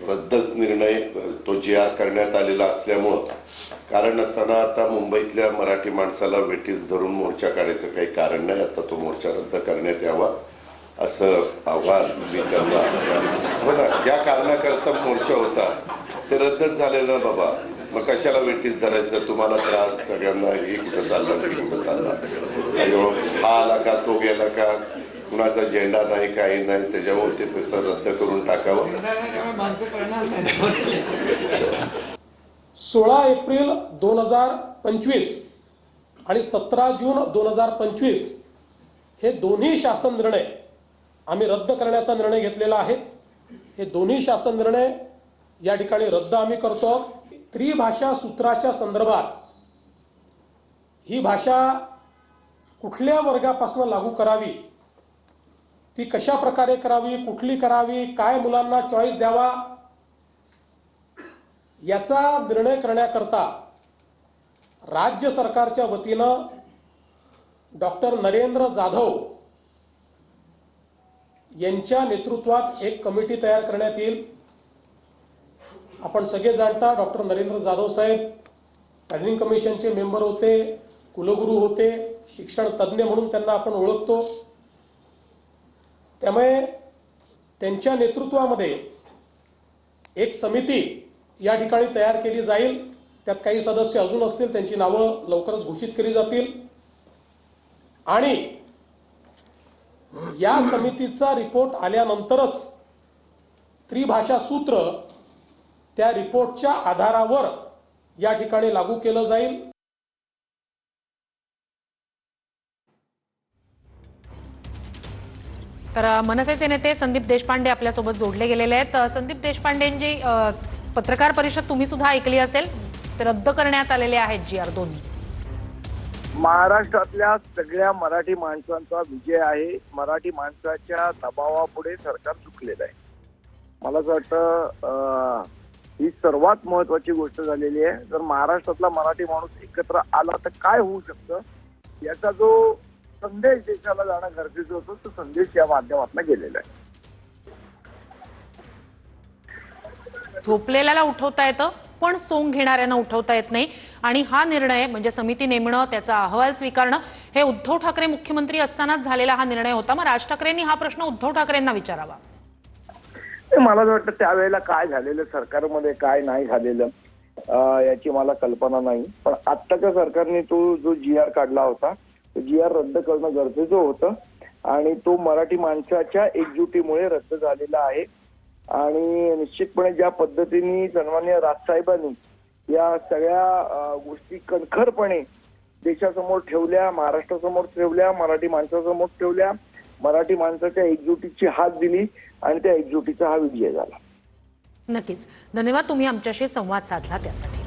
रद्दच निर्णय तो जी.आर. करण्यात आलेला असल्यामुळं कारण नसताना आता मुंबईतल्या मराठी माणसाला वेठीस धरून मोर्चा काढायचं काही कारण नाही. आता तो मोर्चा रद्द करण्यात यावा असं आव्हान मी करणार. हो ना, ज्या कारणाकरता मोर्चा होता ते रद्दच झालेलं ना बाबा. मग कशाला वेठीस धरायचं? तुम्हाला त्रास सगळ्यांना, हे कुठं चाललं ते कुठं चाललं, हा आला का तो गेला का, कुणाचा झेंडा नाही काही नाही, त्याच्यामुळे ते तसं रद्द करून टाकावं. 16 एप्रिल 2025 आणि 17 जून 2025 हे दोन्ही शासन निर्णय आम्ही रद्द करण्याचा निर्णय घेतलेला आहे. हे दोन्ही शासन निर्णय या ठिकाणी रद्द आम्ही करतो. त्रिभाषा सूत्राच्या संदर्भात ही भाषा कुठल्या वर्गापासून लागू करावी, ती कशा प्रकारे करावी, कुठली करावी, काय मुलांना चॉईस द्यावा, याचा निर्णय करण्याकरता राज्य सरकारच्या वतीनं डॉक्टर नरेंद्र जाधव यांच्या नेतृत्वात एक कमिटी तयार करण्यात येईल. आपण सगळे जाणता डॉक्टर नरेंद्र जाधव साहेब प्लॅनिंग कमिशनचे मेंबर होते, कुलगुरू होते, शिक्षण तज्ज्ञ म्हणून त्यांना आपण ओळखतो. त्यामुळे त्यांच्या नेतृत्वामध्ये एक समिती या ठिकाणी तयार केली जाईल. त्यात काही सदस्य अजून असतील, त्यांची नावं लवकरच घोषित केली जातील. आणि या समितीचा रिपोर्ट आल्यानंतरच त्रिभाषा सूत्र त्या रिपोर्टच्या आधारावर या ठिकाणी लागू केलं जाईल. तर मनसेचे नेते संदीप देशपांडे आपल्यासोबत जोडले गेलेले आहेत. संदीप देशपांडेंची पत्रकार परिषद तुम्ही सुद्धा ऐकली असेल. ते रद्द करण्यात आलेले आहेत जी.आर. दोन्ही. महाराष्ट्रातल्या सगळ्या मराठी माणसांचा विजय आहे. मराठी माणसाच्या दबावापुढे सरकार चुकलेलं आहे. मला असं वाटतं ही सर्वात महत्वाची गोष्ट झालेली आहे. जर महाराष्ट्रातला मराठी माणूस एकत्र आला तर काय होऊ शकतं याचा जो संदेश देशाला जाणं गरजेचं होतं, तो संदेश या माध्यमातून गेलेला आहे. झोपलेल्याला उठवता येतं पण सोंग घेणाऱ्यांना उठवता येत नाही. आणि हा निर्णय म्हणजे समिती नेमणं, त्याचा अहवाल स्वीकारणं, हे उद्धव ठाकरे मुख्यमंत्री असतानाच झालेला हा निर्णय होता. मग राज ठाकरेंनी हा प्रश्न उद्धव ठाकरेंना विचारावा. मला असं वाटतं त्यावेळेला काय झालेलं, सरकारमध्ये काय नाही झालेलं याची मला कल्पना नाही. पण आत्ताच्या सरकारने तो जो जी.आर. काढला होता, तो जी.आर. रद्द करणं गरजेचं होतं. आणि तो मराठी माणसाच्या एकजुटीमुळे रद्द झालेला आहे. आणि निश्चितपणे ज्या पद्धतीने सन्माननीय राजसाहेबांनी या सगळ्या गोष्टी कणखरपणे देशासमोर ठेवल्या, महाराष्ट्रासमोर ठेवल्या, मराठी माणसासमोर ठेवल्या, मराठी माणसाच्या एकजुटीची हात दिली आणि त्या एकजुटीचा हा विजय झाला. नक्कीच. धन्यवाद, तुम्ही आमच्याशी संवाद साधला त्यासाठी.